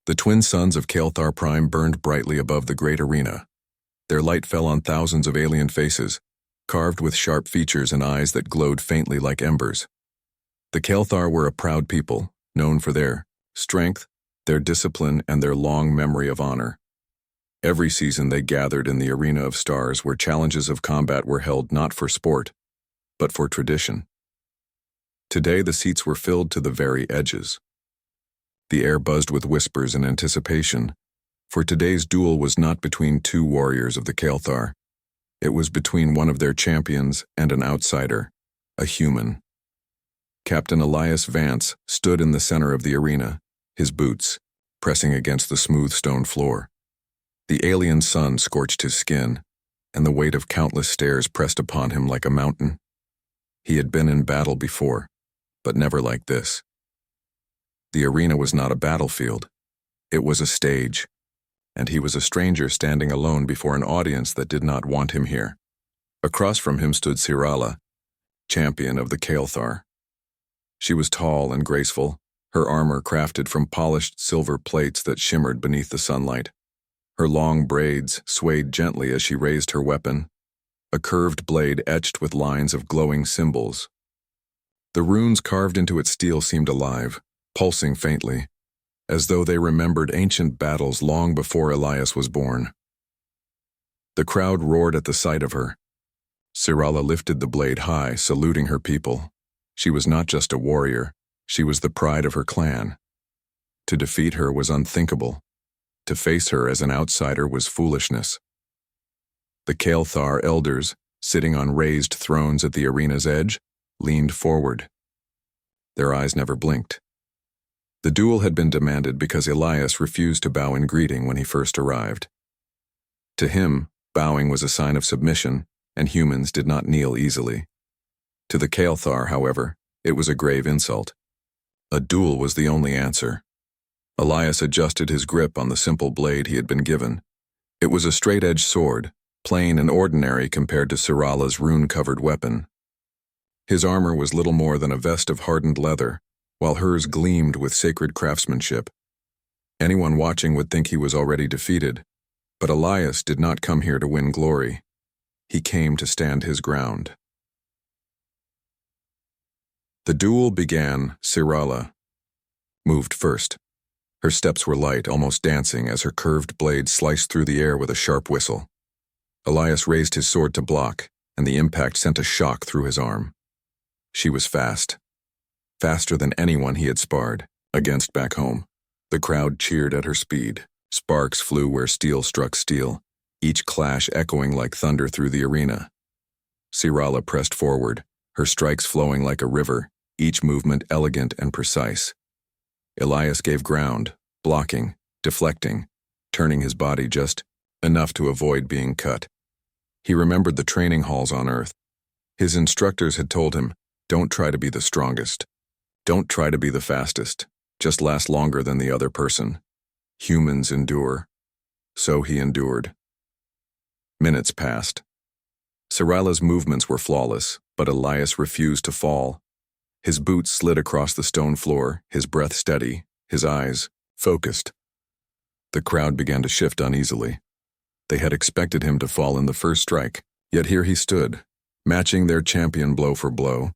The twin suns of Kael'thar Prime burned brightly above the great arena. Their light fell on thousands of alien faces, carved with sharp features and eyes that glowed faintly like embers. The Kael'thar were a proud people, known for their strength, their discipline, and their long memory of honor. Every season they gathered in the arena of stars where challenges of combat were held not for sport, but for tradition. Today the seats were filled to the very edges. The air buzzed with whispers and anticipation, for today's duel was not between two warriors of the Kael'thar. It was between one of their champions and an outsider, a human. Captain Elias Vance stood in the center of the arena, his boots pressing against the smooth stone floor. The alien sun scorched his skin, and the weight of countless stares pressed upon him like a mountain. He had been in battle before, but never like this. The arena was not a battlefield. It was a stage, and he was a stranger standing alone before an audience that did not want him here. Across from him stood Sirala, champion of the Kael'thar. She was tall and graceful, her armor crafted from polished silver plates that shimmered beneath the sunlight. Her long braids swayed gently as she raised her weapon, a curved blade etched with lines of glowing symbols. The runes carved into its steel seemed alive, pulsing faintly, as though they remembered ancient battles long before Elias was born. The crowd roared at the sight of her. Sirala lifted the blade high, saluting her people. She was not just a warrior, she was the pride of her clan. To defeat her was unthinkable. To face her as an outsider was foolishness. The Kael'thar elders, sitting on raised thrones at the arena's edge, leaned forward. Their eyes never blinked. The duel had been demanded because Elias refused to bow in greeting when he first arrived. To him, bowing was a sign of submission, and humans did not kneel easily. To the Kael'thar, however, it was a grave insult. A duel was the only answer. Elias adjusted his grip on the simple blade he had been given. It was a straight-edged sword, plain and ordinary compared to Sirala's rune-covered weapon. His armor was little more than a vest of hardened leather, while hers gleamed with sacred craftsmanship. Anyone watching would think he was already defeated, but Elias did not come here to win glory. He came to stand his ground. The duel began. Sirala moved first. Her steps were light, almost dancing, as her curved blade sliced through the air with a sharp whistle. Elias raised his sword to block, and the impact sent a shock through his arm. She was fast. Faster than anyone he had sparred against back home. The crowd cheered at her speed. Sparks flew where steel struck steel, each clash echoing like thunder through the arena. Sirala pressed forward, her strikes flowing like a river, each movement elegant and precise. Elias gave ground, blocking, deflecting, turning his body just enough to avoid being cut. He remembered the training halls on Earth. His instructors had told him, "Don't try to be the strongest. Don't try to be the fastest. Just last longer than the other person. Humans endure." So he endured. Minutes passed. Sirala's movements were flawless, but Elias refused to fall. His boots slid across the stone floor, his breath steady, his eyes focused. The crowd began to shift uneasily. They had expected him to fall in the first strike, yet here he stood, matching their champion blow for blow.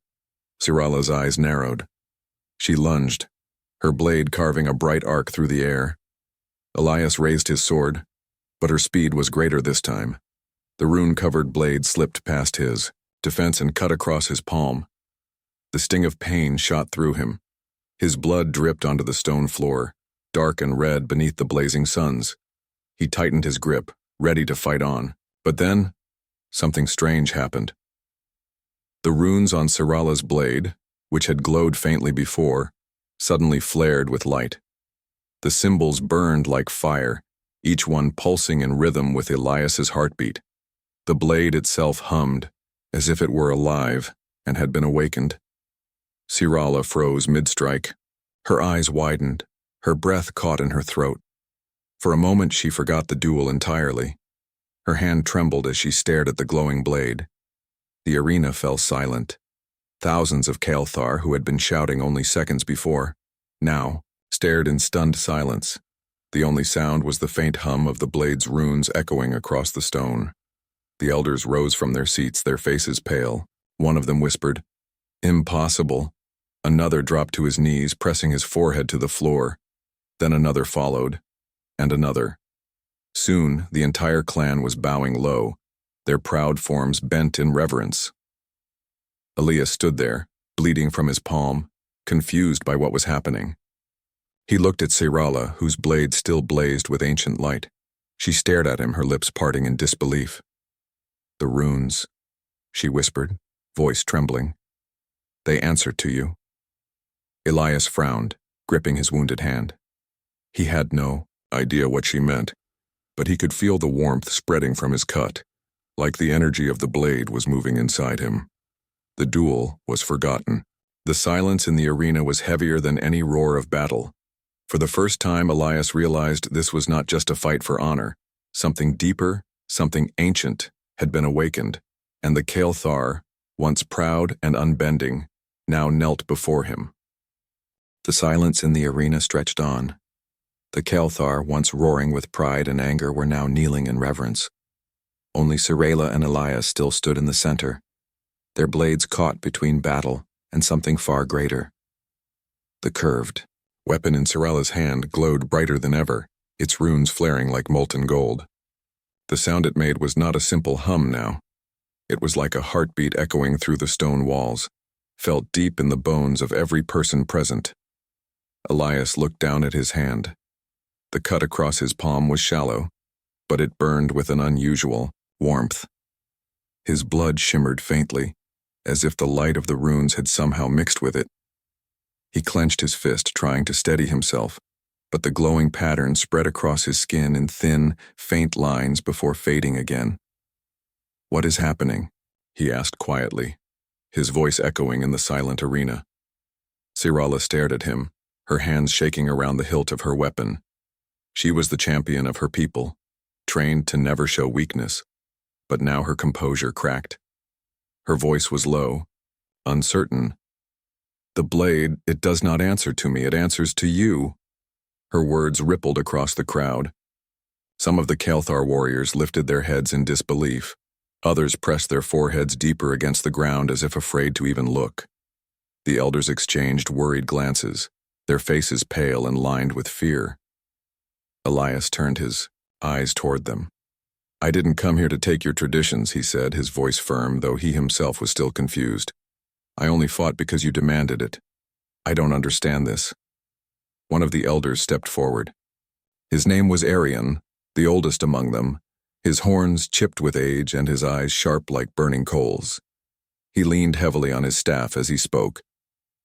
Sirala's eyes narrowed. She lunged, her blade carving a bright arc through the air. Elias raised his sword, but her speed was greater this time. The rune-covered blade slipped past his defense and cut across his palm. The sting of pain shot through him. His blood dripped onto the stone floor, dark and red beneath the blazing suns. He tightened his grip, ready to fight on. But then, something strange happened. The runes on Sirala's blade, which had glowed faintly before, suddenly flared with light. The symbols burned like fire, each one pulsing in rhythm with Elias's heartbeat. The blade itself hummed, as if it were alive and had been awakened. Sirala froze mid-strike. Her eyes widened, her breath caught in her throat. For a moment she forgot the duel entirely. Her hand trembled as she stared at the glowing blade. The arena fell silent. Thousands of Kael'thar, who had been shouting only seconds before, now stared in stunned silence. The only sound was the faint hum of the blade's runes echoing across the stone. The elders rose from their seats, their faces pale. One of them whispered, "Impossible." Another dropped to his knees, pressing his forehead to the floor. Then another followed, and another. Soon, the entire clan was bowing low, their proud forms bent in reverence. Elias stood there, bleeding from his palm, confused by what was happening. He looked at Sirala, whose blade still blazed with ancient light. She stared at him, her lips parting in disbelief. "The runes," she whispered, voice trembling. "They answer to you." Elias frowned, gripping his wounded hand. He had no idea what she meant, but he could feel the warmth spreading from his cut, like the energy of the blade was moving inside him. The duel was forgotten. The silence in the arena was heavier than any roar of battle. For the first time, Elias realized this was not just a fight for honor. Something deeper, something ancient, had been awakened, and the Kael'thar, once proud and unbending, now knelt before him. The silence in the arena stretched on. The Kael'thar, once roaring with pride and anger, were now kneeling in reverence. Only Sirala and Elias still stood in the center, their blades caught between battle and something far greater. The curved weapon in Sirala's hand glowed brighter than ever, its runes flaring like molten gold. The sound it made was not a simple hum now. It was like a heartbeat echoing through the stone walls, felt deep in the bones of every person present. Elias looked down at his hand. The cut across his palm was shallow, but it burned with an unusual warmth. His blood shimmered faintly, as if the light of the runes had somehow mixed with it. He clenched his fist, trying to steady himself, but the glowing pattern spread across his skin in thin, faint lines before fading again. "What is happening?" he asked quietly, his voice echoing in the silent arena. Sirala stared at him, her hands shaking around the hilt of her weapon. She was the champion of her people, trained to never show weakness, but now her composure cracked. Her voice was low, uncertain. "The blade, it does not answer to me, it answers to you." Her words rippled across the crowd. Some of the Kael'thar warriors lifted their heads in disbelief. Others pressed their foreheads deeper against the ground as if afraid to even look. The elders exchanged worried glances, their faces pale and lined with fear. Elias turned his eyes toward them. "I didn't come here to take your traditions," he said, his voice firm, though he himself was still confused. "I only fought because you demanded it. I don't understand this." One of the elders stepped forward. His name was Arian, the oldest among them, his horns chipped with age and his eyes sharp like burning coals. He leaned heavily on his staff as he spoke.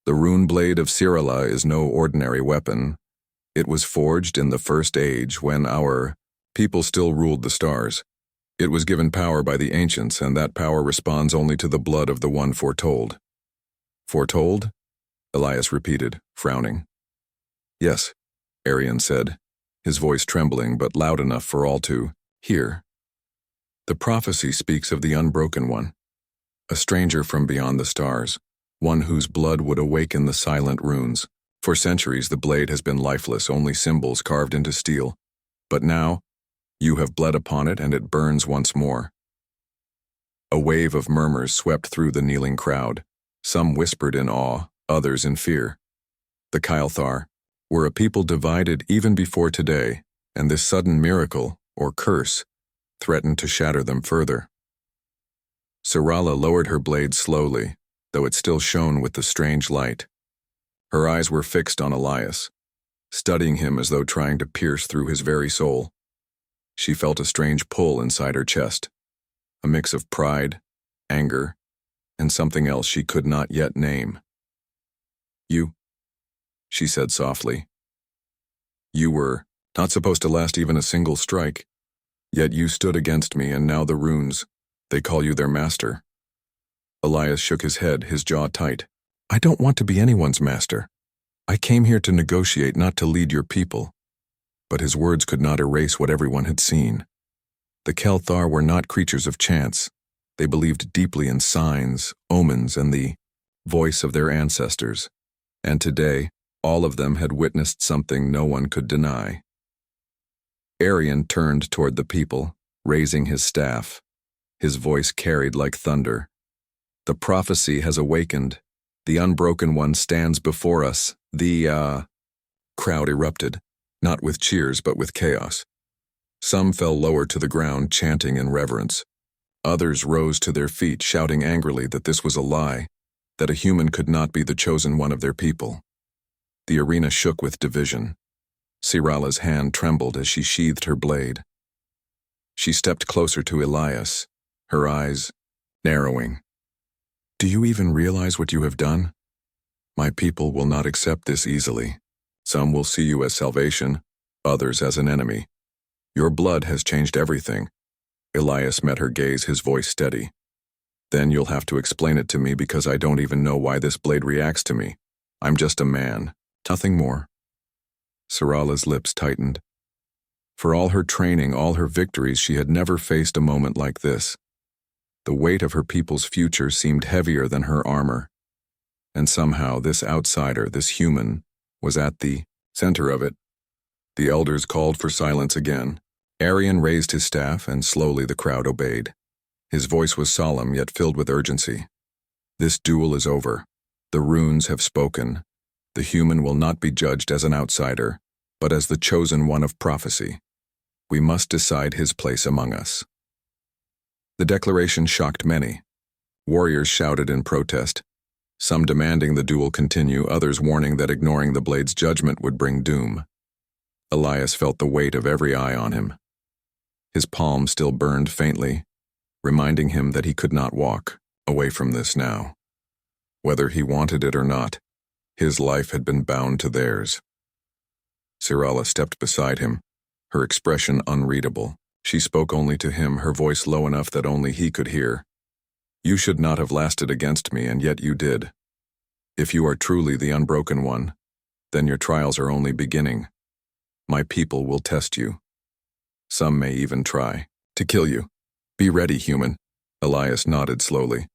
"The rune blade of Sirala is no ordinary weapon. It was forged in the First Age when our people still ruled the stars. It was given power by the ancients, and that power responds only to the blood of the one foretold." "Foretold?" Elias repeated, frowning. "Yes," Arian said, his voice trembling but loud enough for all to hear. "The prophecy speaks of the unbroken one, a stranger from beyond the stars, one whose blood would awaken the silent runes. For centuries the blade has been lifeless, only symbols carved into steel. But now, you have bled upon it and it burns once more." A wave of murmurs swept through the kneeling crowd. Some whispered in awe, others in fear. The Kael'thar were a people divided even before today, and this sudden miracle, or curse, threatened to shatter them further. Sirala lowered her blade slowly, though it still shone with the strange light. Her eyes were fixed on Elias, studying him as though trying to pierce through his very soul. She felt a strange pull inside her chest, a mix of pride, anger, and something else she could not yet name. "You," she said softly. "You were not supposed to last even a single strike, yet you stood against me, and now the runes, they call you their master." Elias shook his head, his jaw tight. "I don't want to be anyone's master. I came here to negotiate, not to lead your people." But his words could not erase what everyone had seen. The Kael'thar were not creatures of chance. They believed deeply in signs, omens, and the voice of their ancestors. And today, all of them had witnessed something no one could deny. Arian turned toward the people, raising his staff. His voice carried like thunder. The prophecy has awakened. The Unbroken One stands before us. The crowd erupted, not with cheers but with chaos. Some fell lower to the ground, chanting in reverence. Others rose to their feet, shouting angrily that this was a lie, that a human could not be the chosen one of their people. The arena shook with division. Sirala's hand trembled as she sheathed her blade. She stepped closer to Elias, her eyes narrowing. "Do you even realize what you have done? My people will not accept this easily. Some will see you as salvation, others as an enemy. Your blood has changed everything." Elias met her gaze, his voice steady. "Then you'll have to explain it to me, because I don't even know why this blade reacts to me. I'm just a man, nothing more." Sirala's lips tightened. For all her training, all her victories, she had never faced a moment like this. The weight of her people's future seemed heavier than her armor. And somehow this outsider, this human, was at the center of it. The elders called for silence again. Arian raised his staff, and slowly the crowd obeyed. His voice was solemn yet filled with urgency. "This duel is over. The runes have spoken. The human will not be judged as an outsider, but as the chosen one of prophecy. We must decide his place among us." The declaration shocked many. Warriors shouted in protest, some demanding the duel continue, others warning that ignoring the blade's judgment would bring doom. Elias felt the weight of every eye on him. His palm still burned faintly, reminding him that he could not walk away from this now. Whether he wanted it or not, his life had been bound to theirs. Sirala stepped beside him, her expression unreadable. She spoke only to him, her voice low enough that only he could hear. "You should not have lasted against me, and yet you did. If you are truly the Unbroken One, then your trials are only beginning. My people will test you. Some may even try to kill you. Be ready, human." Elias nodded slowly.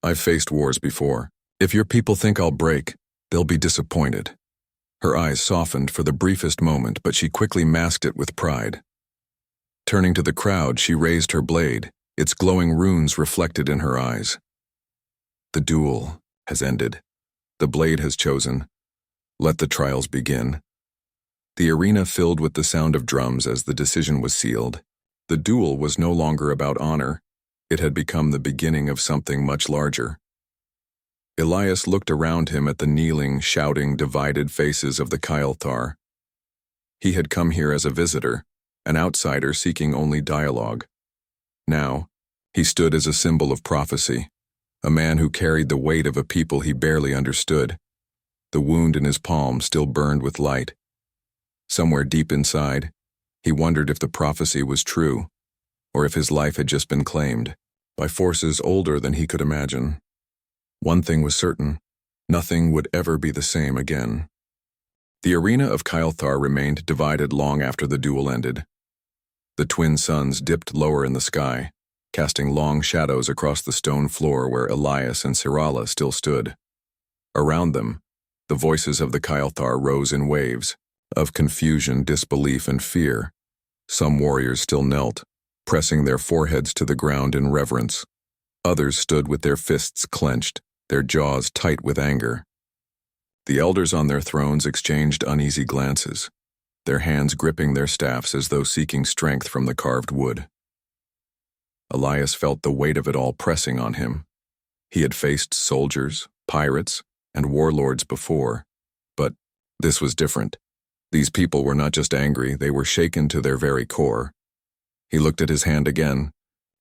"I've faced wars before. If your people think I'll break, they'll be disappointed." Her eyes softened for the briefest moment, but she quickly masked it with pride. Turning to the crowd, she raised her blade, its glowing runes reflected in her eyes. "The duel has ended. The blade has chosen. Let the trials begin." The arena filled with the sound of drums as the decision was sealed. The duel was no longer about honor. It had become the beginning of something much larger. Elias looked around him at the kneeling, shouting, divided faces of the Kael'thar. He had come here as a visitor, an outsider seeking only dialogue. Now, he stood as a symbol of prophecy, a man who carried the weight of a people he barely understood. The wound in his palm still burned with light. Somewhere deep inside, he wondered if the prophecy was true, or if his life had just been claimed by forces older than he could imagine. One thing was certain: nothing would ever be the same again. The arena of Kael'thar remained divided long after the duel ended. The twin suns dipped lower in the sky, casting long shadows across the stone floor where Elias and Sirala still stood. Around them, the voices of the Kael'thar rose in waves, of confusion, disbelief, and fear. Some warriors still knelt, pressing their foreheads to the ground in reverence. Others stood with their fists clenched, their jaws tight with anger. The elders on their thrones exchanged uneasy glances, their hands gripping their staffs as though seeking strength from the carved wood. Elias felt the weight of it all pressing on him. He had faced soldiers, pirates, and warlords before, but this was different. These people were not just angry, they were shaken to their very core. He looked at his hand again.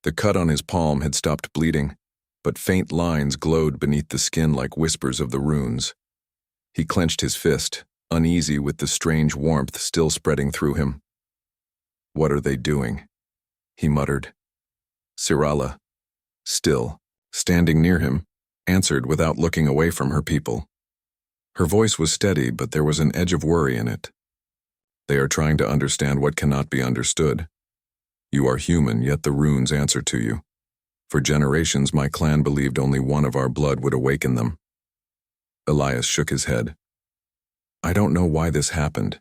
The cut on his palm had stopped bleeding, but faint lines glowed beneath the skin like whispers of the runes. He clenched his fist, uneasy with the strange warmth still spreading through him. "What are they doing?" he muttered. Sirala, still, standing near him, answered without looking away from her people. Her voice was steady, but there was an edge of worry in it. "They are trying to understand what cannot be understood. You are human, yet the runes answer to you. For generations my clan believed only one of our blood would awaken them." Elias shook his head. "I don't know why this happened.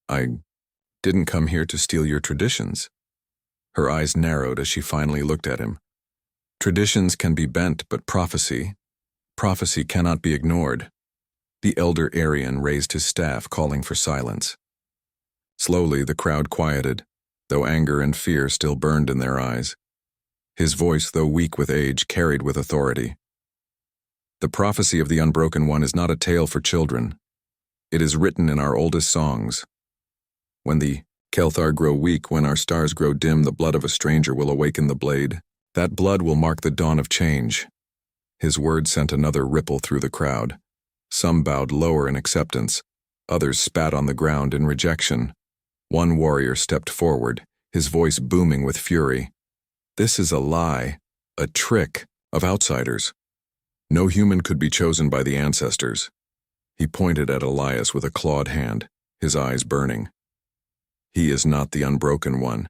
I Didn't come here to steal your traditions. Her eyes narrowed as she finally looked at him. Traditions can be bent, but prophecy cannot be ignored. The elder Aryan raised his staff, calling for silence. Slowly, the crowd quieted, though anger and fear still burned in their eyes. His voice, though weak with age, carried with authority. The prophecy of the Unbroken One is not a tale for children. It is written in our oldest songs. When the Kelthar grow weak, when our stars grow dim, the blood of a stranger will awaken the blade. That blood will mark the dawn of change. His words sent another ripple through the crowd. Some bowed lower in acceptance. Others spat on the ground in rejection. One warrior stepped forward, his voice booming with fury. This is a lie, a trick of outsiders. No human could be chosen by the ancestors. He pointed at Elias with a clawed hand, his eyes burning. He is not the Unbroken One.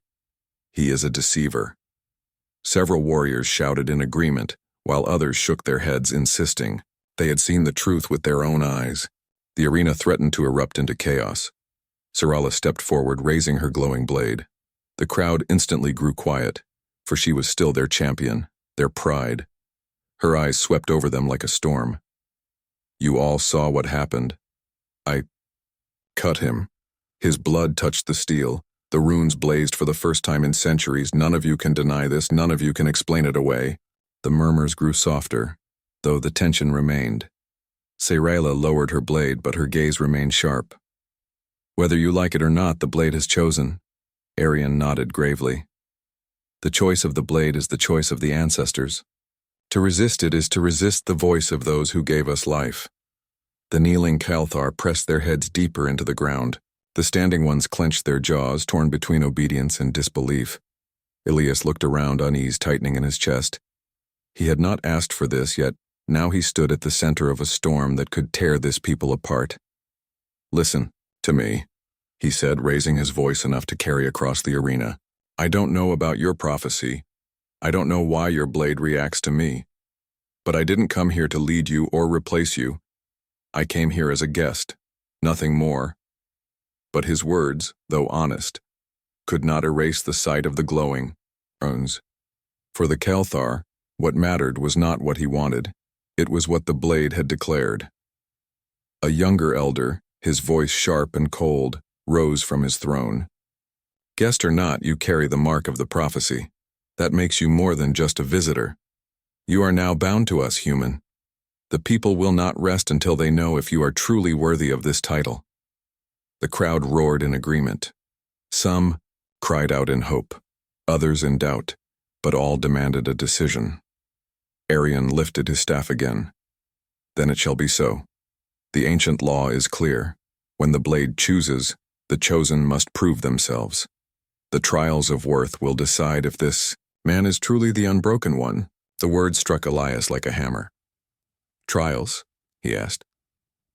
He is a deceiver. Several warriors shouted in agreement, while others shook their heads, insisting. They had seen the truth with their own eyes. The arena threatened to erupt into chaos. Sarala stepped forward, raising her glowing blade. The crowd instantly grew quiet, for she was still their champion, their pride. Her eyes swept over them like a storm. You all saw what happened. I cut him. His blood touched the steel. The runes blazed for the first time in centuries. None of you can deny this. None of you can explain it away. The murmurs grew softer, though the tension remained. Sarala lowered her blade, but her gaze remained sharp. Whether you like it or not, the blade has chosen. Aryan nodded gravely. The choice of the blade is the choice of the ancestors. To resist it is to resist the voice of those who gave us life. The kneeling Kelthar pressed their heads deeper into the ground. The standing ones clenched their jaws, torn between obedience and disbelief. Elias looked around, unease tightening in his chest. He had not asked for this, yet now he stood at the center of a storm that could tear this people apart. Listen to me, he said, raising his voice enough to carry across the arena. I don't know about your prophecy. I don't know why your blade reacts to me. But I didn't come here to lead you or replace you. I came here as a guest, nothing more. But his words, though honest, could not erase the sight of the glowing runes. For the Kelthar, what mattered was not what he wanted. It was what the blade had declared. A younger elder, his voice sharp and cold, rose from his throne. Guest or not, you carry the mark of the prophecy. That makes you more than just a visitor. You are now bound to us, human. The people will not rest until they know if you are truly worthy of this title. The crowd roared in agreement. Some cried out in hope, others in doubt, but all demanded a decision. Aryan lifted his staff again. Then it shall be so. The ancient law is clear. When the blade chooses, the chosen must prove themselves. The trials of worth will decide if this man is truly the Unbroken One. The word struck Elias like a hammer. Trials? He asked.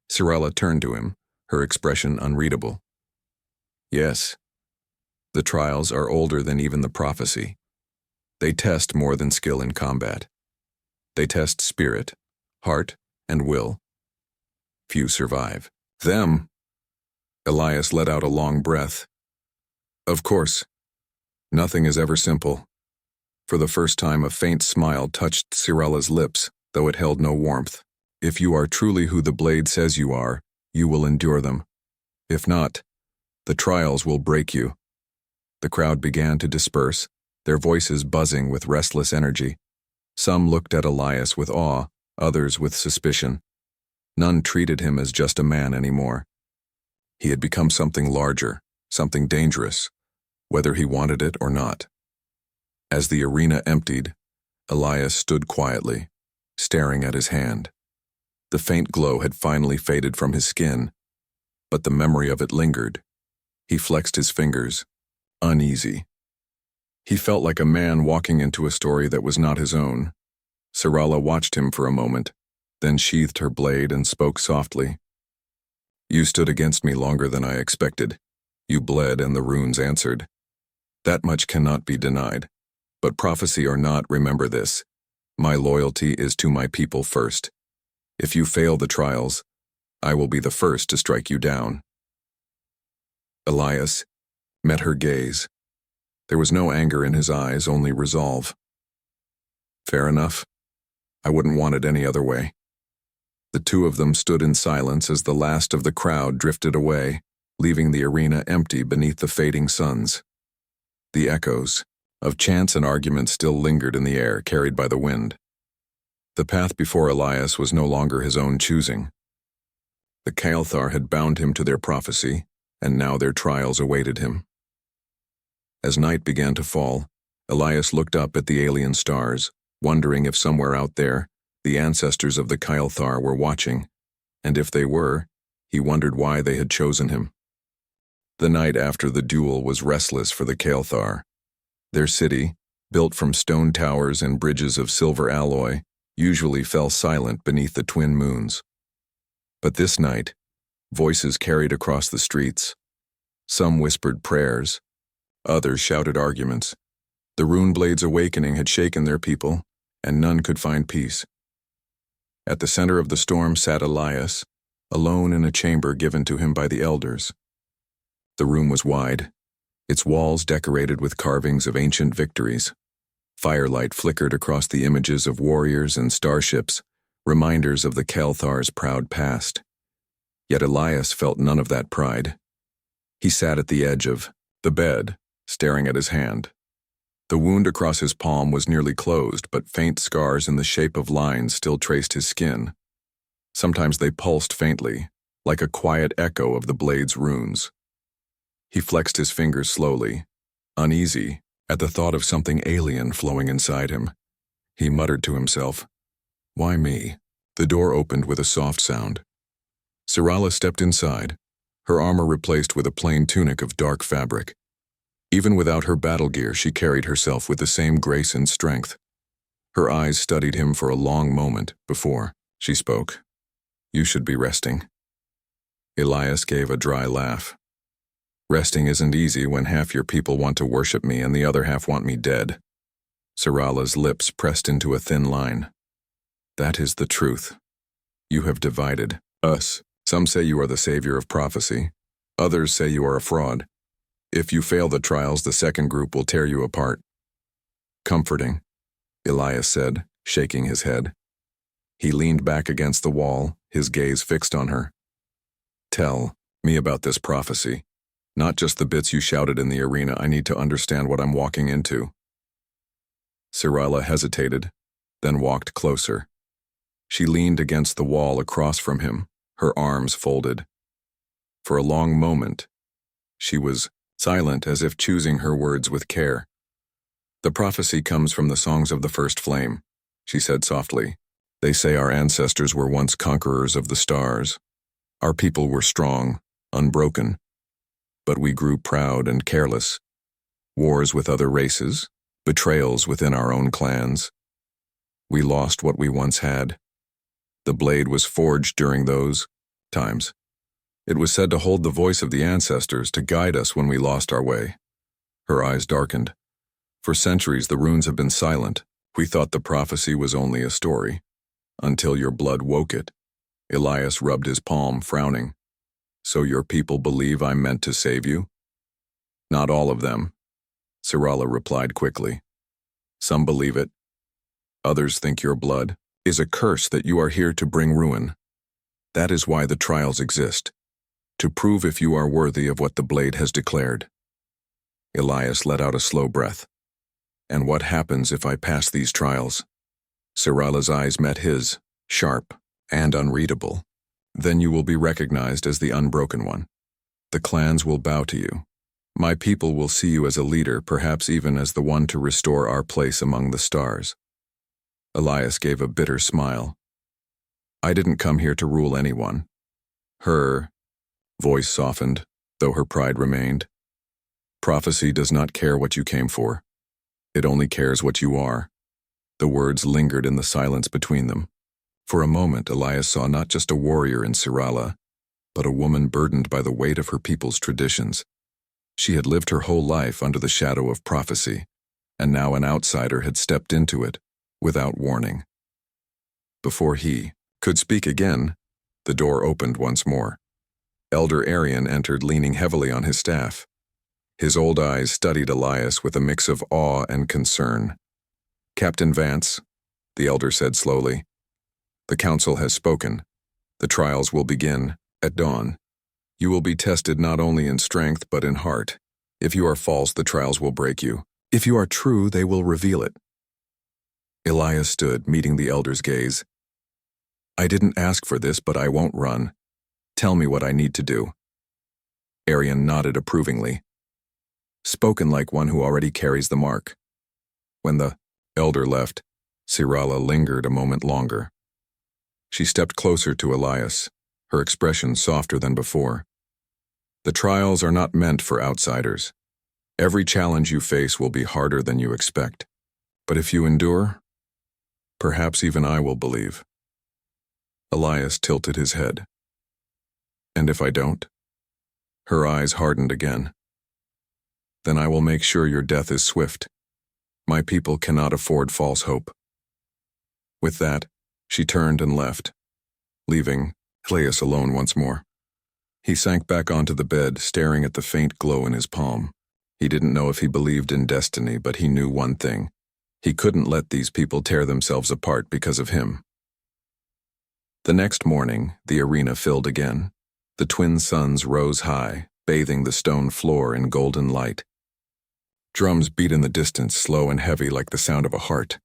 Sarala turned to him, her expression unreadable. Yes. The trials are older than even the prophecy. They test more than skill in combat. They test spirit, heart, and will. Few survive. Them. Elias let out a long breath. Of course. Nothing is ever simple. For the first time, a faint smile touched Sarala's lips, though it held no warmth. If you are truly who the blade says you are, you will endure them. If not, the trials will break you. The crowd began to disperse, their voices buzzing with restless energy. Some looked at Elias with awe, others with suspicion. None treated him as just a man anymore. He had become something larger, something dangerous, whether he wanted it or not. As the arena emptied, Elias stood quietly, staring at his hand. The faint glow had finally faded from his skin, but the memory of it lingered. He flexed his fingers, uneasy. He felt like a man walking into a story that was not his own. Sarala watched him for a moment, then sheathed her blade and spoke softly. You stood against me longer than I expected. You bled and the runes answered. That much cannot be denied. But prophecy or not, remember this. My loyalty is to my people first. If you fail the trials, I will be the first to strike you down. Elias, met her gaze. There was no anger in his eyes, only resolve. Fair enough. I wouldn't want it any other way. The two of them stood in silence as the last of the crowd drifted away, leaving the arena empty beneath the fading suns. The echoes of chants and arguments still lingered in the air, carried by the wind. The path before Elias was no longer his own choosing. The Kael'thar had bound him to their prophecy, and now their trials awaited him. As night began to fall, Elias looked up at the alien stars, wondering if somewhere out there, the ancestors of the Kael'thar were watching, and if they were, he wondered why they had chosen him. The night after the duel was restless for the Kael'thar. Their city, built from stone towers and bridges of silver alloy, usually fell silent beneath the twin moons. But this night, voices carried across the streets. Some whispered prayers, others shouted arguments. The Runeblade's awakening had shaken their people, and none could find peace. At the center of the storm sat Elias, alone in a chamber given to him by the elders. The room was wide, its walls decorated with carvings of ancient victories. Firelight flickered across the images of warriors and starships, reminders of the Kael'thar's proud past. Yet Elias felt none of that pride. He sat at the edge of the bed, staring at his hand. The wound across his palm was nearly closed, but faint scars in the shape of lines still traced his skin. Sometimes they pulsed faintly, like a quiet echo of the blade's runes. He flexed his fingers slowly, uneasy at the thought of something alien flowing inside him. He muttered to himself, "Why me?" The door opened with a soft sound. Sirala stepped inside, her armor replaced with a plain tunic of dark fabric. Even without her battle gear, she carried herself with the same grace and strength. Her eyes studied him for a long moment before she spoke. "You should be resting." Elias gave a dry laugh. "Resting isn't easy when half your people want to worship me and the other half want me dead." Sirala's lips pressed into a thin line. "That is the truth. You have divided us. Some say you are the savior of prophecy. Others say you are a fraud. If you fail the trials, the second group will tear you apart." "Comforting," Elias said, shaking his head. He leaned back against the wall, his gaze fixed on her. "Tell me about this prophecy. Not just the bits you shouted in the arena. I need to understand what I'm walking into." Sirala hesitated, then walked closer. She leaned against the wall across from him, her arms folded. For a long moment, she was silent, as if choosing her words with care. "The prophecy comes from the songs of the first flame," she said softly. "They say our ancestors were once conquerors of the stars. Our people were strong, unbroken. But we grew proud and careless. Wars with other races, betrayals within our own clans. We lost what we once had. The blade was forged during those times. It was said to hold the voice of the ancestors, to guide us when we lost our way." Her eyes darkened. "For centuries the runes have been silent. We thought the prophecy was only a story. Until your blood woke it." Elias rubbed his palm, frowning. "So your people believe I'm meant to save you?" "Not all of them," Sirala replied quickly. "Some believe it. Others think your blood is a curse that you are here to bring ruin. That is why the trials exist, to prove if you are worthy of what the blade has declared." Elias let out a slow breath. "And what happens if I pass these trials?" Sirala's eyes met his, sharp and unreadable. "Then you will be recognized as the unbroken one. The clans will bow to you. My people will see you as a leader, perhaps even as the one to restore our place among the stars." Elias gave a bitter smile. "I didn't come here to rule anyone." Her voice softened, though her pride remained. "Prophecy does not care what you came for. It only cares what you are." The words lingered in the silence between them. For a moment, Elias saw not just a warrior in Sirala, but a woman burdened by the weight of her people's traditions. She had lived her whole life under the shadow of prophecy, and now an outsider had stepped into it, without warning. Before he could speak again, the door opened once more. Elder Arian entered, leaning heavily on his staff. His old eyes studied Elias with a mix of awe and concern. "Captain Vance," the elder said slowly, "the council has spoken. The trials will begin at dawn. You will be tested not only in strength but in heart. If you are false, the trials will break you. If you are true, they will reveal it." Elias stood, meeting the elder's gaze. "I didn't ask for this, but I won't run. Tell me what I need to do." Arian nodded approvingly. "Spoken like one who already carries the mark." When the elder left, Sirala lingered a moment longer. She stepped closer to Elias, her expression softer than before. "The trials are not meant for outsiders. Every challenge you face will be harder than you expect. But if you endure, perhaps even I will believe." Elias tilted his head. "And if I don't?" Her eyes hardened again. "Then I will make sure your death is swift. My people cannot afford false hope." With that, she turned and left, leaving Elias alone once more. He sank back onto the bed, staring at the faint glow in his palm. He didn't know if he believed in destiny, but he knew one thing. He couldn't let these people tear themselves apart because of him. The next morning, the arena filled again. The twin suns rose high, bathing the stone floor in golden light. Drums beat in the distance, slow and heavy like the sound of a heart.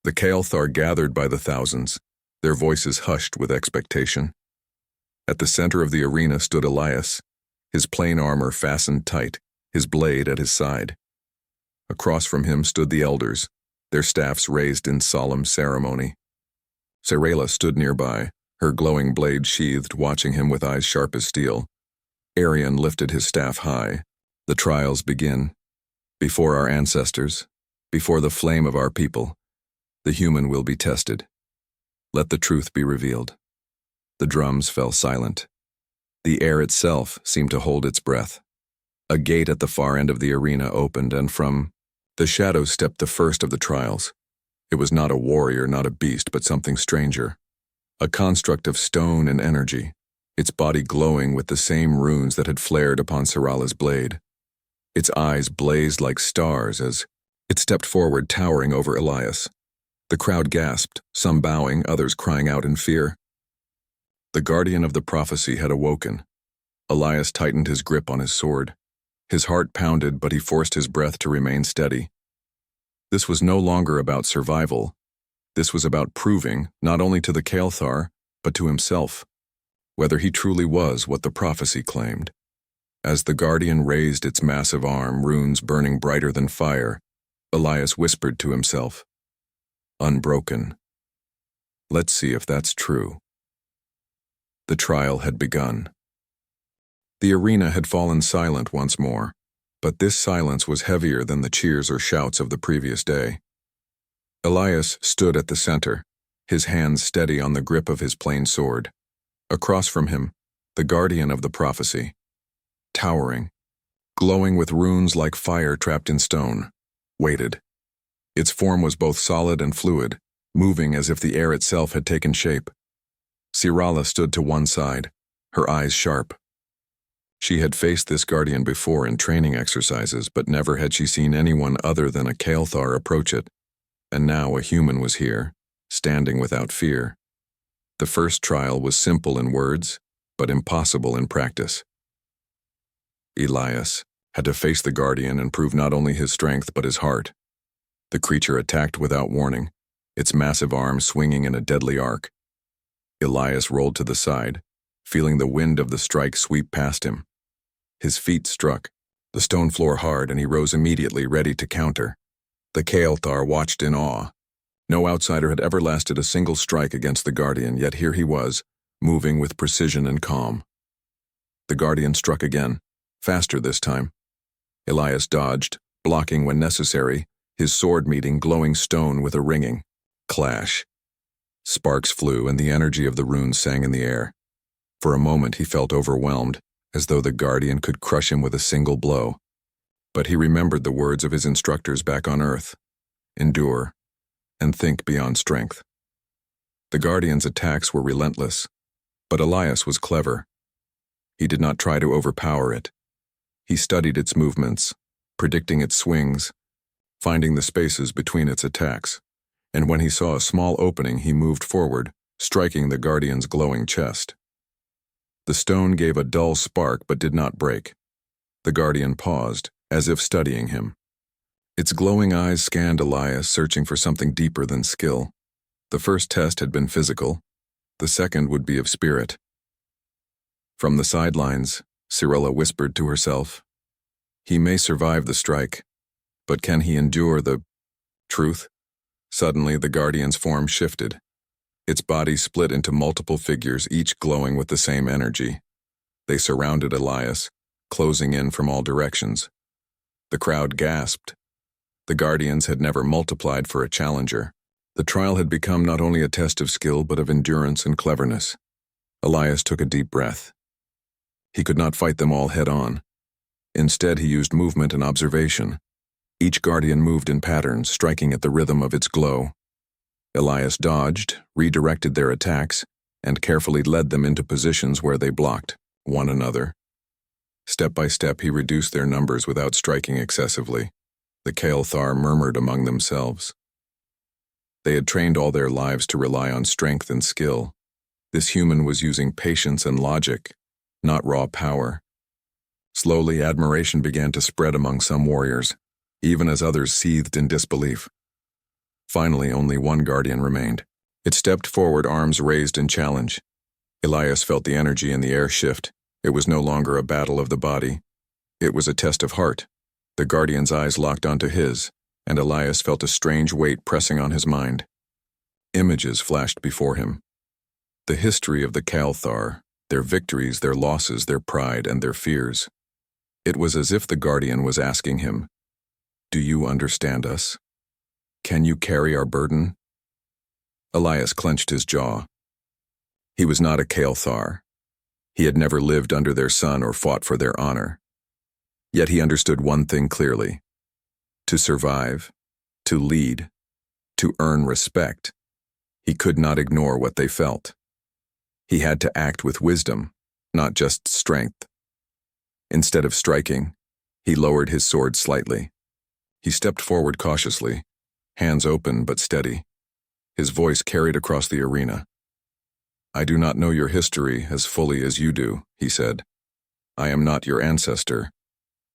The Kael'thar gathered by the thousands, their voices hushed with expectation. At the center of the arena stood Elias, his plain armor fastened tight, his blade at his side. Across from him stood the elders, their staffs raised in solemn ceremony. Sirala stood nearby, her glowing blade sheathed, watching him with eyes sharp as steel. Arian lifted his staff high. "The trials begin. Before our ancestors, before the flame of our people, the human will be tested. Let the truth be revealed." The drums fell silent. The air itself seemed to hold its breath. A gate at the far end of the arena opened, and from the shadows stepped the first of the trials. It was not a warrior, not a beast, but something stranger. A construct of stone and energy, its body glowing with the same runes that had flared upon Sirala's blade. Its eyes blazed like stars as it stepped forward, towering over Elias. The crowd gasped, some bowing, others crying out in fear. The guardian of the prophecy had awoken. Elias tightened his grip on his sword. His heart pounded, but he forced his breath to remain steady. This was no longer about survival. This was about proving, not only to the Kael'thar, but to himself, whether he truly was what the prophecy claimed. As the guardian raised its massive arm, runes burning brighter than fire, Elias whispered to himself, "Unbroken. Let's see if that's true." The trial had begun. The arena had fallen silent once more, but this silence was heavier than the cheers or shouts of the previous day. Elias stood at the center, his hands steady on the grip of his plain sword. Across from him, the guardian of the prophecy, towering, glowing with runes like fire trapped in stone, waited. Its form was both solid and fluid, moving as if the air itself had taken shape. Sirala stood to one side, her eyes sharp. She had faced this guardian before in training exercises, but never had she seen anyone other than a Kael'thar approach it. And now a human was here, standing without fear. The first trial was simple in words, but impossible in practice. Elias had to face the guardian and prove not only his strength but his heart. The creature attacked without warning, its massive arm swinging in a deadly arc. Elias rolled to the side, feeling the wind of the strike sweep past him. His feet struck, the stone floor hard, and he rose immediately, ready to counter. The Kael'thar watched in awe. No outsider had ever lasted a single strike against the guardian, yet here he was, moving with precision and calm. The guardian struck again, faster this time. Elias dodged, blocking when necessary, his sword meeting glowing stone with a ringing clash. Sparks flew, and the energy of the runes sang in the air. For a moment he felt overwhelmed, as though the guardian could crush him with a single blow. But he remembered the words of his instructors back on Earth: endure, and think beyond strength. The guardian's attacks were relentless, but Elias was clever. He did not try to overpower it. He studied its movements, predicting its swings, finding the spaces between its attacks, and when he saw a small opening, he moved forward, striking the guardian's glowing chest. The stone gave a dull spark but did not break. The guardian paused, as if studying him. Its glowing eyes scanned Elias, searching for something deeper than skill. The first test had been physical. The second would be of spirit. From the sidelines, Cyrilla whispered to herself, "He may survive the strike, but can he endure the truth?" Suddenly, the guardian's form shifted. Its body split into multiple figures, each glowing with the same energy. They surrounded Elias, closing in from all directions. The crowd gasped. The guardians had never multiplied for a challenger. The trial had become not only a test of skill but of endurance and cleverness. Elias took a deep breath. He could not fight them all head-on. Instead, he used movement and observation. Each guardian moved in patterns, striking at the rhythm of its glow. Elias dodged, redirected their attacks, and carefully led them into positions where they blocked one another. Step by step, he reduced their numbers without striking excessively. The Kael'thar murmured among themselves. They had trained all their lives to rely on strength and skill. This human was using patience and logic, not raw power. Slowly, admiration began to spread among some warriors, even as others seethed in disbelief. Finally, only one guardian remained. It stepped forward, arms raised in challenge. Elias felt the energy in the air shift. It was no longer a battle of the body. It was a test of heart. The guardian's eyes locked onto his, and Elias felt a strange weight pressing on his mind. Images flashed before him. The history of the Kael'thar, their victories, their losses, their pride, and their fears. It was as if the guardian was asking him, "Do you understand us? Can you carry our burden?" Elias clenched his jaw. He was not a Kael'thar. He had never lived under their sun or fought for their honor. Yet he understood one thing clearly. To survive, to lead, to earn respect, he could not ignore what they felt. He had to act with wisdom, not just strength. Instead of striking, he lowered his sword slightly. He stepped forward cautiously, hands open but steady. His voice carried across the arena. "I do not know your history as fully as you do," he said. "I am not your ancestor,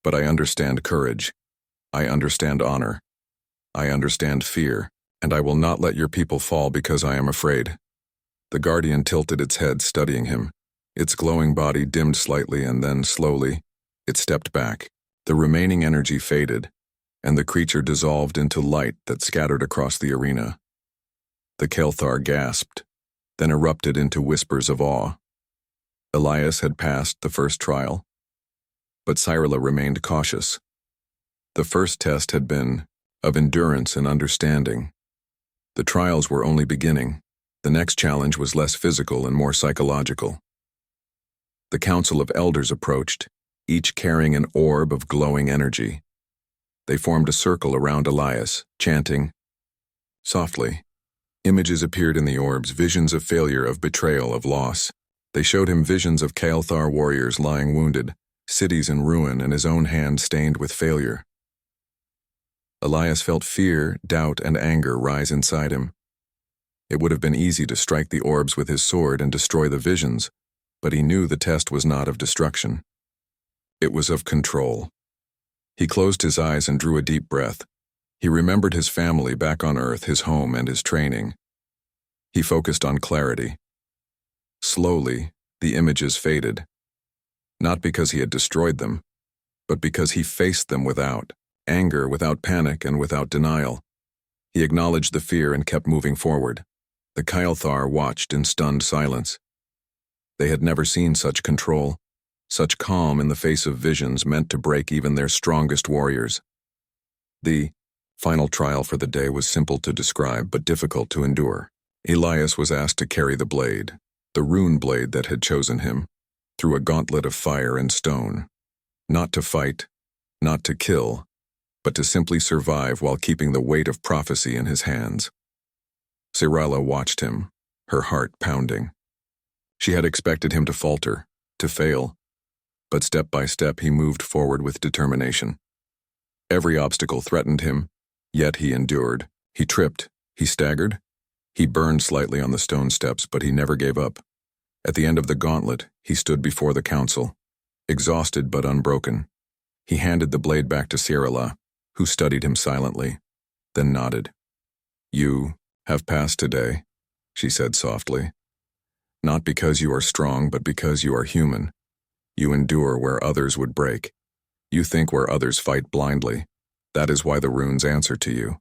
but I understand courage. I understand honor. I understand fear, and I will not let your people fall because I am afraid." The guardian tilted its head, studying him. Its glowing body dimmed slightly, and then, slowly, it stepped back. The remaining energy faded, and the creature dissolved into light that scattered across the arena. The Kael'thar gasped, then erupted into whispers of awe. Elias had passed the first trial, but Cyrilla remained cautious. The first test had been of endurance and understanding. The trials were only beginning. The next challenge was less physical and more psychological. The Council of Elders approached, each carrying an orb of glowing energy. They formed a circle around Elias, chanting. Softly, images appeared in the orbs, visions of failure, of betrayal, of loss. They showed him visions of Kael'thar warriors lying wounded, cities in ruin, and his own hand stained with failure. Elias felt fear, doubt, and anger rise inside him. It would have been easy to strike the orbs with his sword and destroy the visions, but he knew the test was not of destruction. It was of control. He closed his eyes and drew a deep breath. He remembered his family back on Earth, his home, and his training. He focused on clarity. Slowly, the images faded. Not because he had destroyed them, but because he faced them without anger, without panic, and without denial. He acknowledged the fear and kept moving forward. The Kael'thar watched in stunned silence. They had never seen such control, such calm in the face of visions meant to break even their strongest warriors. The final trial for the day was simple to describe but difficult to endure. Elias was asked to carry the blade, the rune blade that had chosen him, through a gauntlet of fire and stone. Not to fight, not to kill, but to simply survive while keeping the weight of prophecy in his hands. Cyrilla watched him, her heart pounding. She had expected him to falter, to fail, but step by step he moved forward with determination. Every obstacle threatened him, yet he endured. He tripped, he staggered, he burned slightly on the stone steps, but he never gave up. At the end of the gauntlet, he stood before the council, exhausted but unbroken. He handed the blade back to Sirala, who studied him silently, then nodded. "You have passed today," she said softly. "Not because you are strong, but because you are human. You endure where others would break. You think where others fight blindly. That is why the runes answer to you."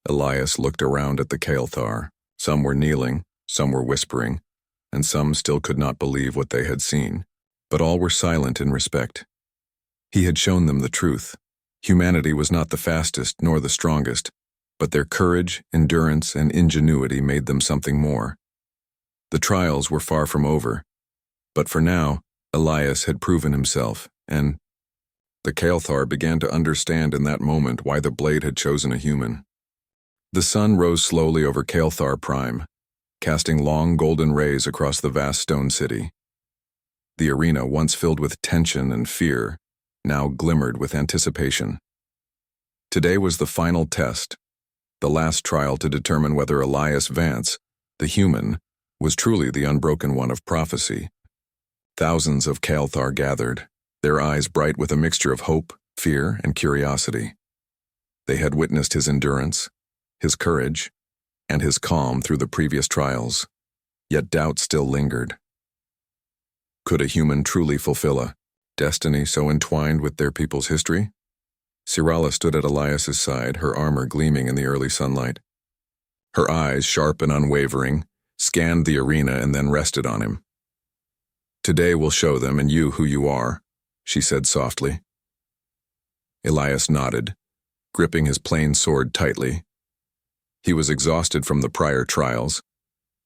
Elias looked around at the Kael'thar. Some were kneeling, some were whispering, and some still could not believe what they had seen. But all were silent in respect. He had shown them the truth. Humanity was not the fastest nor the strongest, but their courage, endurance, and ingenuity made them something more. The trials were far from over, but for now, Elias had proven himself, and the Kael'thar began to understand in that moment why the blade had chosen a human. The sun rose slowly over Kael'thar Prime, casting long golden rays across the vast stone city. The arena, once filled with tension and fear, now glimmered with anticipation. Today was the final test, the last trial to determine whether Elias Vance, the human, was truly the unbroken one of prophecy. Thousands of Kael'thar gathered, their eyes bright with a mixture of hope, fear, and curiosity. They had witnessed his endurance, his courage, and his calm through the previous trials, yet doubt still lingered. Could a human truly fulfill a destiny so entwined with their people's history? Sirala stood at Elias's side, her armor gleaming in the early sunlight. Her eyes, sharp and unwavering, scanned the arena and then rested on him. "Today will show them and you who you are," she said softly. Elias nodded, gripping his plain sword tightly. He was exhausted from the prior trials,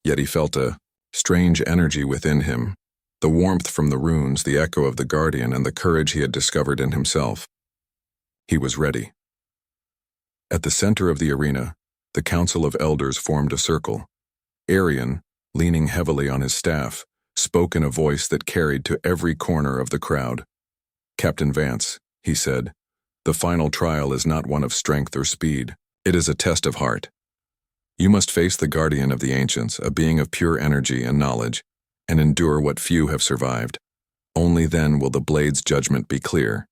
yet he felt a strange energy within him, the warmth from the runes, the echo of the Guardian, and the courage he had discovered in himself. He was ready. At the center of the arena, the Council of Elders formed a circle. Arian, leaning heavily on his staff, spoke in a voice that carried to every corner of the crowd. "Captain Vance," he said, "the final trial is not one of strength or speed. It is a test of heart. You must face the Guardian of the Ancients, a being of pure energy and knowledge, and endure what few have survived. Only then will the blade's judgment be clear."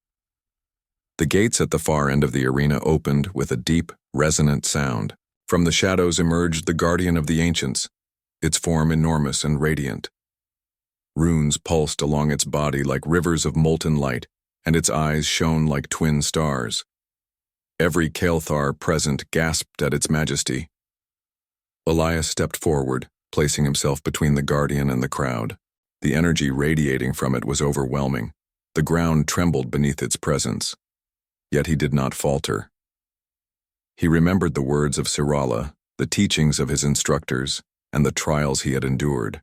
The gates at the far end of the arena opened with a deep, resonant sound. From the shadows emerged the Guardian of the Ancients, its form enormous and radiant. Runes pulsed along its body like rivers of molten light, and its eyes shone like twin stars. Every Kael'thar present gasped at its majesty. Elias stepped forward, placing himself between the Guardian and the crowd. The energy radiating from it was overwhelming. The ground trembled beneath its presence. Yet he did not falter. He remembered the words of Sirala, the teachings of his instructors, and the trials he had endured.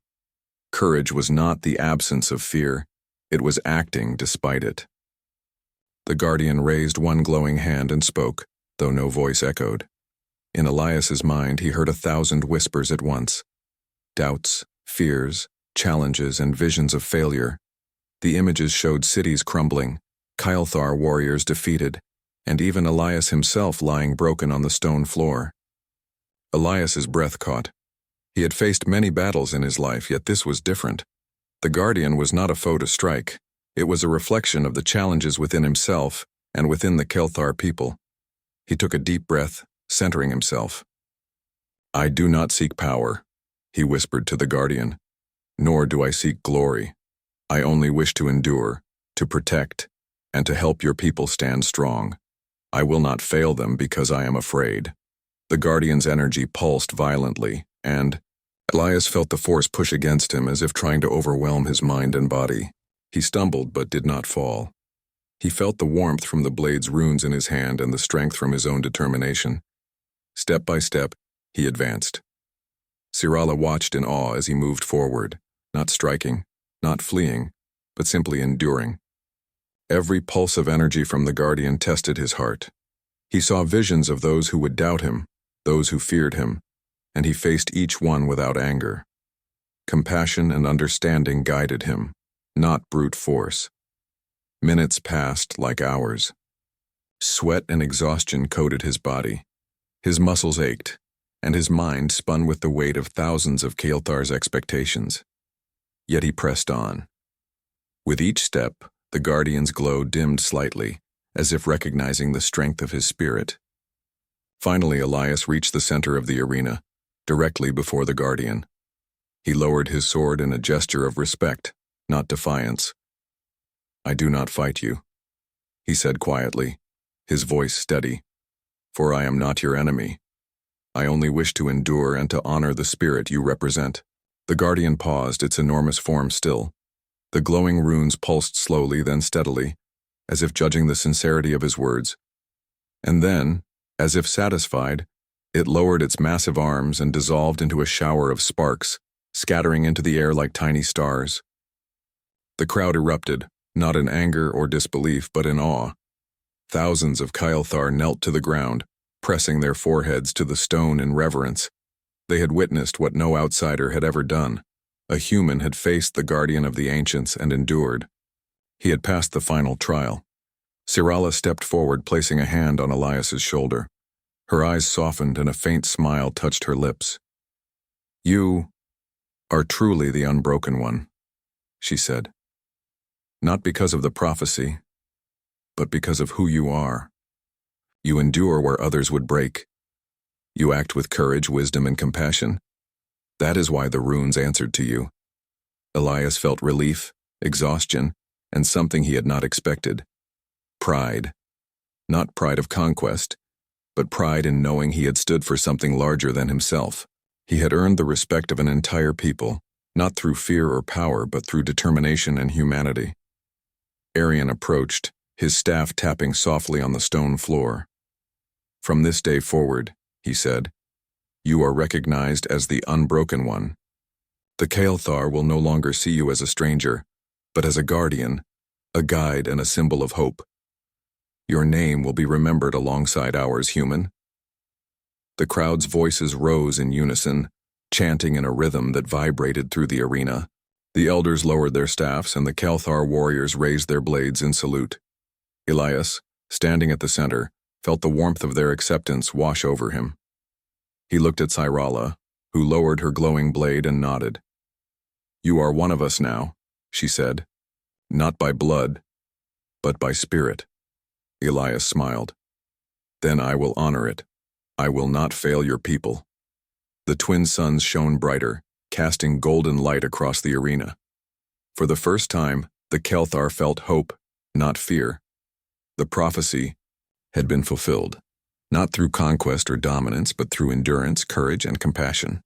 Courage was not the absence of fear, it was acting despite it. The Guardian raised one glowing hand and spoke, though no voice echoed. In Elias's mind he heard 1,000 whispers at once. Doubts, fears, challenges, and visions of failure. The images showed cities crumbling, Kael'thar warriors defeated, and even Elias himself lying broken on the stone floor. Elias's breath caught. He had faced many battles in his life, yet this was different. The Guardian was not a foe to strike. It was a reflection of the challenges within himself and within the Kael'thar people. He took a deep breath, centering himself. "I do not seek power," he whispered to the Guardian. "Nor do I seek glory. I only wish to endure, to protect, and to help your people stand strong. I will not fail them because I am afraid." The Guardian's energy pulsed violently, and Elias felt the force push against him as if trying to overwhelm his mind and body. He stumbled but did not fall. He felt the warmth from the blade's runes in his hand and the strength from his own determination. Step by step, he advanced. Sirala watched in awe as he moved forward, not striking, not fleeing, but simply enduring. Every pulse of energy from the Guardian tested his heart. He saw visions of those who would doubt him, those who feared him, and he faced each one without anger. Compassion and understanding guided him, not brute force. Minutes passed like hours. Sweat and exhaustion coated his body. His muscles ached, and his mind spun with the weight of thousands of Kael'thar's expectations. Yet he pressed on. With each step, the Guardian's glow dimmed slightly, as if recognizing the strength of his spirit. Finally, Elias reached the center of the arena, directly before the Guardian. He lowered his sword in a gesture of respect, not defiance. "I do not fight you," he said quietly, his voice steady, "for I am not your enemy. I only wish to endure and to honor the spirit you represent." The Guardian paused, its enormous form still. The glowing runes pulsed slowly, then steadily, as if judging the sincerity of his words. And then, as if satisfied, it lowered its massive arms and dissolved into a shower of sparks, scattering into the air like tiny stars. The crowd erupted, not in anger or disbelief, but in awe. Thousands of Kael'thar knelt to the ground, pressing their foreheads to the stone in reverence. They had witnessed what no outsider had ever done. A human had faced the Guardian of the Ancients and endured. He had passed the final trial. Sirala stepped forward, placing a hand on Elias's shoulder. Her eyes softened and a faint smile touched her lips. "You are truly the unbroken one," she said. "Not because of the prophecy, but because of who you are. You endure where others would break. You act with courage, wisdom, and compassion. That is why the runes answered to you." Elias felt relief, exhaustion, and something he had not expected. Pride. Not pride of conquest, but pride in knowing he had stood for something larger than himself. He had earned the respect of an entire people, not through fear or power, but through determination and humanity. Arian approached, his staff tapping softly on the stone floor. "From this day forward," he said, "you are recognized as the Unbroken One. The Kael'thar will no longer see you as a stranger, but as a guardian, a guide, and a symbol of hope. Your name will be remembered alongside ours, human." The crowd's voices rose in unison, chanting in a rhythm that vibrated through the arena. The elders lowered their staffs, and the Kael'thar warriors raised their blades in salute. Elias, standing at the center, felt the warmth of their acceptance wash over him. He looked at Sirala, who lowered her glowing blade and nodded. "You are one of us now," she said. "Not by blood, but by spirit." Elias smiled. "Then I will honor it. I will not fail your people." The twin suns shone brighter, casting golden light across the arena. For the first time, the Kael'thar felt hope, not fear. The prophecy had been fulfilled, not through conquest or dominance, but through endurance, courage, and compassion.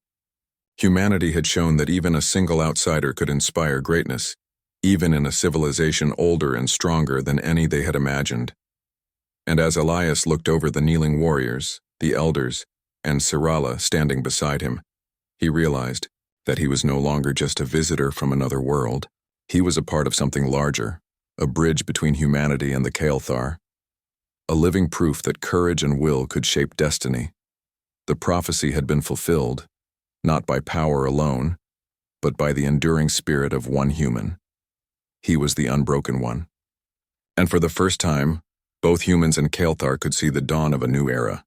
Humanity had shown that even a single outsider could inspire greatness, even in a civilization older and stronger than any they had imagined. And as Elias looked over the kneeling warriors, the elders, and Sirala standing beside him, he realized that he was no longer just a visitor from another world. He was a part of something larger, a bridge between humanity and the Kael'thar, a living proof that courage and will could shape destiny. The prophecy had been fulfilled, not by power alone, but by the enduring spirit of one human. He was the Unbroken One. And for the first time, both humans and Kael'thar could see the dawn of a new era.